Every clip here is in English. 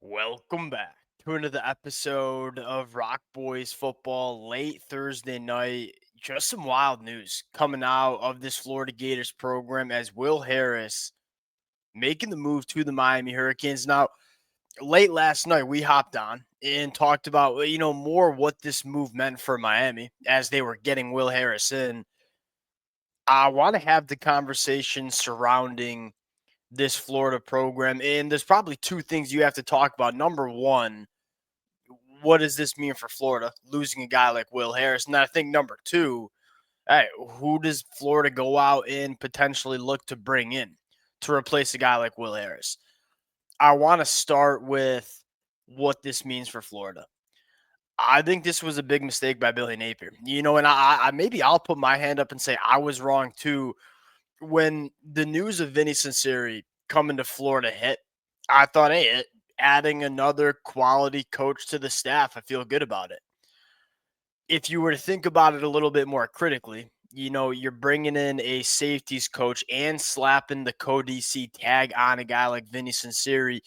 Welcome back to another episode of Rock Boys Football late Thursday night. Just some wild news coming out of this Florida Gators program as Will Harris making the move to the Miami Hurricanes. Now, late last night, we hopped on and talked about, more what this move meant for Miami as they were getting Will Harris in. I want to have the conversation surrounding this Florida program. And there's probably two things you have to talk about. Number one, what does this mean for Florida losing a guy like Will Harris? And I think number two, hey, who does Florida go out and potentially look to bring in to replace a guy like Will Harris? I want to start with what this means for Florida. I think this was a big mistake by Billy Napier. And I maybe I'll put my hand up and say I was wrong too. When the news of Vinny Sinceri coming to Florida hit, I thought, hey, adding another quality coach to the staff, I feel good about it. If you were to think about it a little bit more critically, you're bringing in a safeties coach and slapping the co-DC tag on a guy like Vinny Sinceri,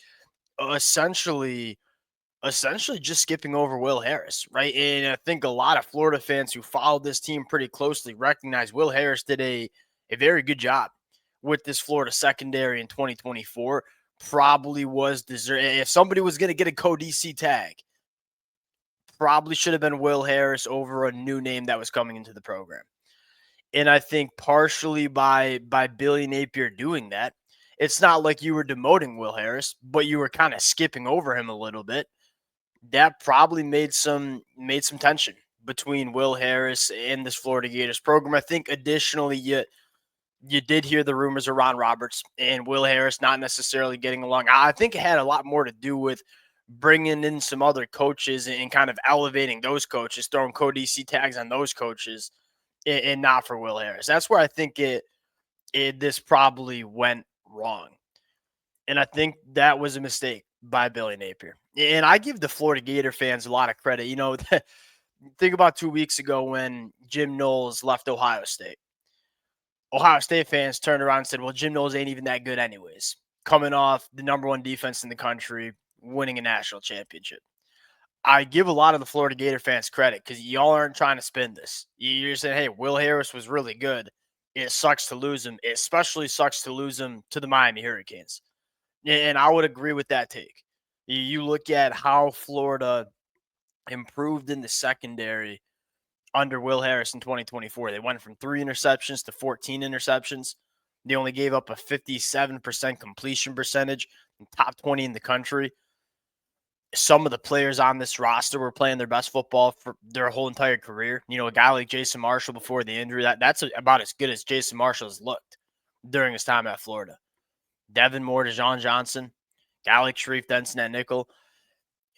essentially essentially just skipping over Will Harris, right? And I think a lot of Florida fans who followed this team pretty closely recognize Will Harris did a very good job with this Florida secondary in 2024. Probably was deserved. If somebody was going to get a co-DC tag, probably should have been Will Harris over a new name that was coming into the program. And I think partially by Billy Napier doing that, it's not like you were demoting Will Harris, but you were kind of skipping over him a little bit. That probably made some tension between Will Harris and this Florida Gators program. I think additionally you did hear the rumors of Ron Roberts and Will Harris not necessarily getting along. I think it had a lot more to do with bringing in some other coaches and kind of elevating those coaches, throwing co-DC tags on those coaches, and not for Will Harris. That's where I think this probably went wrong. And I think that was a mistake by Billy Napier. And I give the Florida Gator fans a lot of credit. Think about 2 weeks ago when Jim Knowles left Ohio State. Ohio State fans turned around and said, well, Jim Knowles ain't even that good, anyways. Coming off the number one defense in the country, winning a national championship. I give a lot of the Florida Gator fans credit because y'all aren't trying to spin this. You're saying, hey, Will Harris was really good. It sucks to lose him. It especially sucks to lose him to the Miami Hurricanes. And I would agree with that take. You look at how Florida improved in the secondary under Will Harris in 2024. They went from 3 interceptions to 14 interceptions. They only gave up a 57% completion percentage, top 20 in the country. Some of the players on this roster were playing their best football for their whole entire career. A guy like Jason Marshall before the injury, that's about as good as Jason Marshall has looked during his time at Florida. Devin Moore, Dejon Johnson, guy like Sharif Denson at nickel.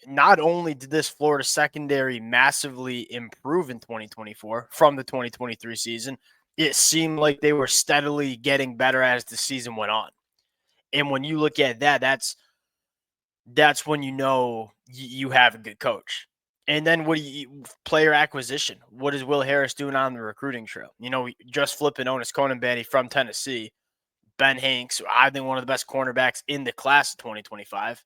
Not only did this Florida secondary massively improve in 2024 from the 2023 season, it seemed like they were steadily getting better as the season went on. And when you look at that, that's when you have a good coach. And then player acquisition? What is Will Harris doing on the recruiting trail? Just flipping Onis Conanbanny from Tennessee, Ben Hanks, I think one of the best cornerbacks in the class of 2025.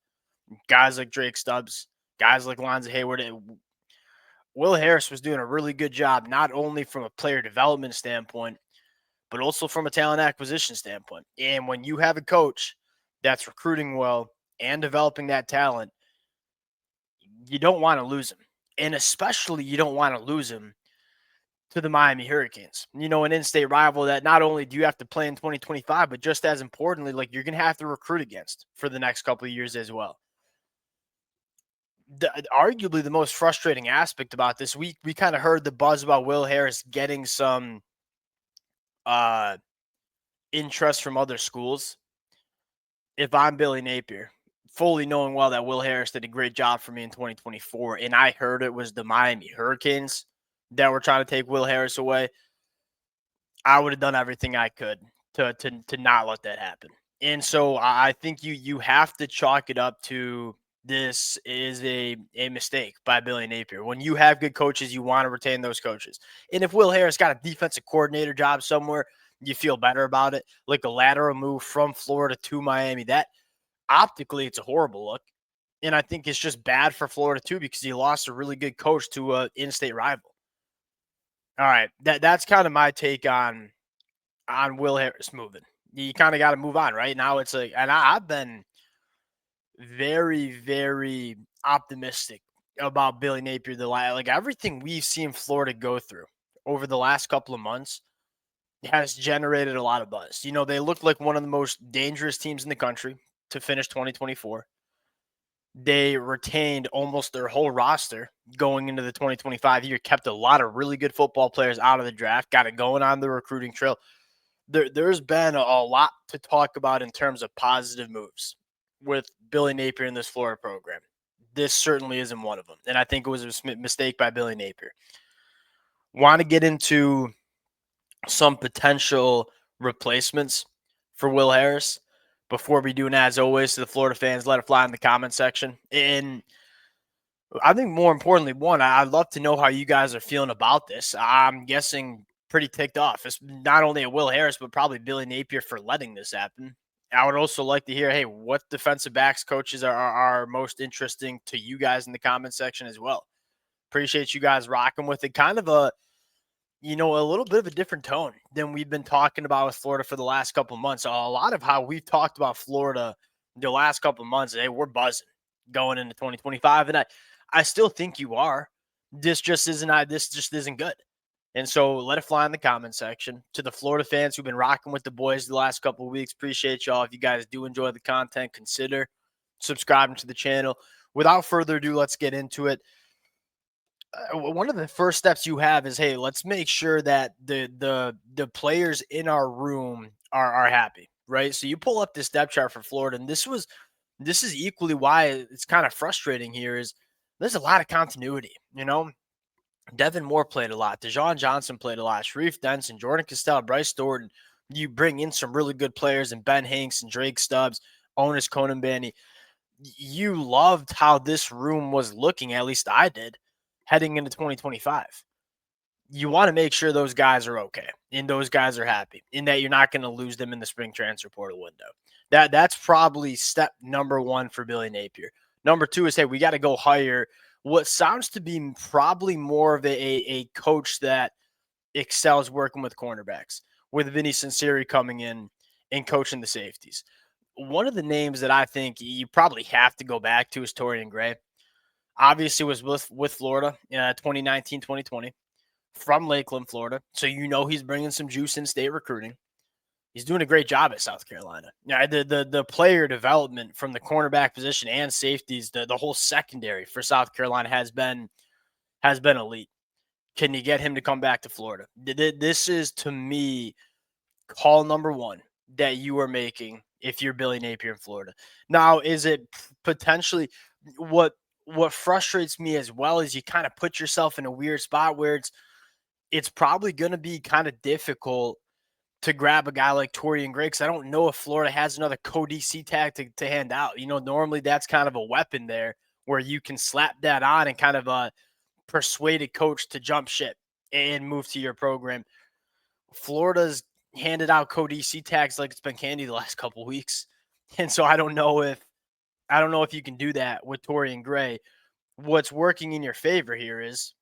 Guys like Drake Stubbs, guys like Lonzo Hayward. Will Harris was doing a really good job, not only from a player development standpoint, but also from a talent acquisition standpoint. And when you have a coach that's recruiting well and developing that talent, you don't want to lose him. And especially you don't want to lose him to the Miami Hurricanes. An in-state rival that not only do you have to play in 2025, but just as importantly, like you're going to have to recruit against for the next couple of years as well. Arguably the most frustrating aspect about this, we kind of heard the buzz about Will Harris getting some interest from other schools. If I'm Billy Napier, fully knowing well that Will Harris did a great job for me in 2024, and I heard it was the Miami Hurricanes that were trying to take Will Harris away, I would have done everything I could to not let that happen. And so I think you have to chalk it up to this is a mistake by Billy Napier. When you have good coaches, you want to retain those coaches. And if Will Harris got a defensive coordinator job somewhere, you feel better about it. Like a lateral move from Florida to Miami, that optically it's a horrible look. And I think it's just bad for Florida too because he lost a really good coach to a in-state rival. All right, that's kind of my take on Will Harris moving. You kind of got to move on, right? Now it's like, and I've been very, very optimistic about Billy Napier. Like everything we've seen Florida go through over the last couple of months has generated a lot of buzz. You know, they looked like one of the most dangerous teams in the country to finish 2024. They retained almost their whole roster going into the 2025 year, kept a lot of really good football players out of the draft, got it going on the recruiting trail. There's been a lot to talk about in terms of positive moves with Billy Napier in this Florida program. This certainly isn't one of them. And I think it was a mistake by Billy Napier. Want to get into some potential replacements for Will Harris before we do, and as always, to the Florida fans, let it fly in the comment section. And I think more importantly, one, I'd love to know how you guys are feeling about this. I'm guessing pretty ticked off. It's not only at Will Harris, but probably Billy Napier for letting this happen. I would also like to hear, hey, what defensive backs coaches are most interesting to you guys in the comment section as well. Appreciate you guys rocking with it. Kind of a little bit of a different tone than we've been talking about with Florida for the last couple of months. A lot of how we've talked about Florida the last couple of months, hey, we're buzzing going into 2025. And I still think you are. This just isn't good. And so let it fly in the comment section. To the Florida fans who've been rocking with the boys the last couple of weeks, appreciate y'all. If you guys do enjoy the content, consider subscribing to the channel. Without further ado, let's get into it. One of the first steps you have is, hey, let's make sure that the players in our room are happy, right? So you pull up this depth chart for Florida, and this is equally why it's kind of frustrating here. Is there's a lot of continuity, you know. Devin Moore played a lot. Dejon Johnson played a lot. Sharif Denson, Jordan Castell, Bryce Thornton. You bring in some really good players and Ben Hanks and Drake Stubbs, Onus Konambani. You loved how this room was looking, at least I did, heading into 2025. You want to make sure those guys are okay and those guys are happy and that you're not going to lose them in the spring transfer portal window. That's probably step number one for Billy Napier. Number two is, hey, we got to go hire what sounds to be probably more of a coach that excels working with cornerbacks, with Vinny Sinceri coming in and coaching the safeties. One of the names that I think you probably have to go back to is Torian Gray. Obviously was with Florida in 2019, 2020 from Lakeland, Florida. So you know he's bringing some juice in state recruiting. He's doing a great job at South Carolina. Yeah, the player development from the cornerback position and safeties, the whole secondary for South Carolina has been elite. Can you get him to come back to Florida? This is, to me, call number one that you are making if you're Billy Napier in Florida. Now, is it potentially what frustrates me as well is you kind of put yourself in a weird spot where it's probably going to be kind of difficult to grab a guy like Torian Gray, because I don't know if Florida has another co-DC tag to hand out. You know, normally that's kind of a weapon there where you can slap that on and kind of persuade a coach to jump ship and move to your program. Florida's handed out co-DC tags like it's been candy the last couple of weeks. And so I don't know if you can do that with Torian Gray. What's working in your favor here is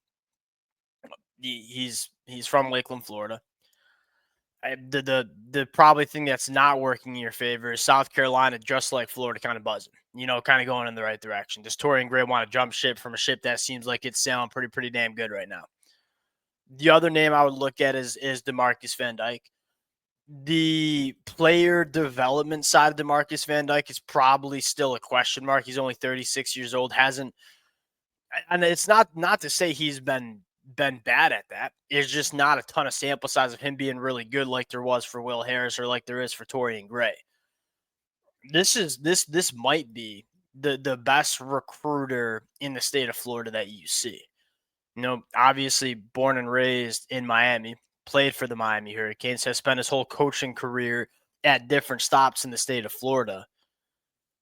he's from Lakeland, Florida. The probably thing that's not working in your favor is South Carolina, just like Florida, kind of buzzing, kind of going in the right direction. Does Torian Gray want to jump ship from a ship that seems like it's sailing pretty damn good right now? The other name I would look at is DeMarcus Van Dyke. The player development side of DeMarcus Van Dyke is probably still a question mark. He's only 36 years old, and it's not to say he's been bad at that. It's just not a ton of sample size of him being really good like there was for Will Harris or like there is for Torian Gray. This might be the best recruiter in the state of Florida that you see. Obviously born and raised in Miami, played for the Miami Hurricanes, has spent his whole coaching career at different stops in the state of Florida.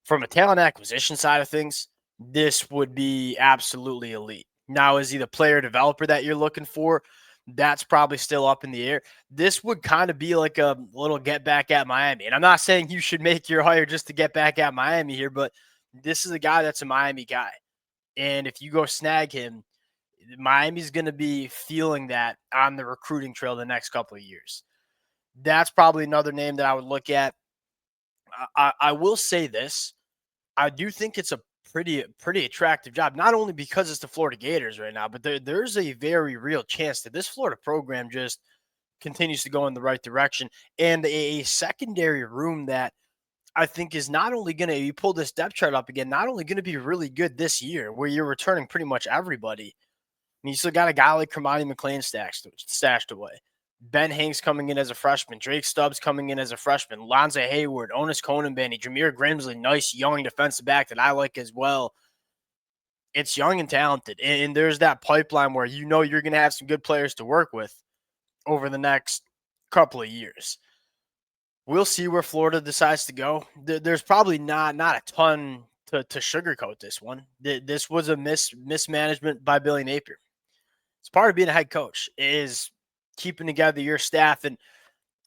From a talent acquisition side of things, this would be absolutely elite. Now, is he the player developer that you're looking for? That's probably still up in the air. This would kind of be like a little get back at Miami. And I'm not saying you should make your hire just to get back at Miami here, but This is a guy that's a Miami guy. And if you go snag him, Miami's going to be feeling that on the recruiting trail the next couple of years. That's probably another name that I would look at. I will say this. I do think it's a pretty attractive job, not only because it's the Florida Gators right now, but there's a very real chance that this Florida program just continues to go in the right direction. And a secondary room that I think is not only going to, you pull this depth chart up again, not only going to be really good this year, where you're returning pretty much everybody. I mean, you still got a guy like Kermani McLean stashed away. Ben Hanks coming in as a freshman. Drake Stubbs coming in as a freshman. Lonzo Hayward, Onis Conanbanny, Jameer Grimsley, nice young defensive back that I like as well. It's young and talented. And there's that pipeline where you know you're going to have some good players to work with over the next couple of years. We'll see where Florida decides to go. There's probably not a ton to sugarcoat this one. This was a mismanagement by Billy Napier. It's part of being a head coach is keeping together your staff and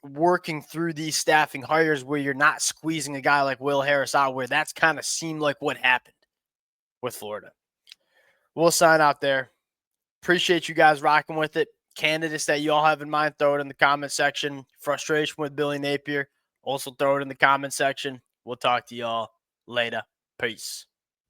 working through these staffing hires where you're not squeezing a guy like Will Harris out, where that's kind of seemed like what happened with Florida. We'll sign out there. Appreciate you guys rocking with it. Candidates that you all have in mind, throw it in the comment section. Frustration with Billy Napier, also throw it in the comment section. We'll talk to y'all later. Peace.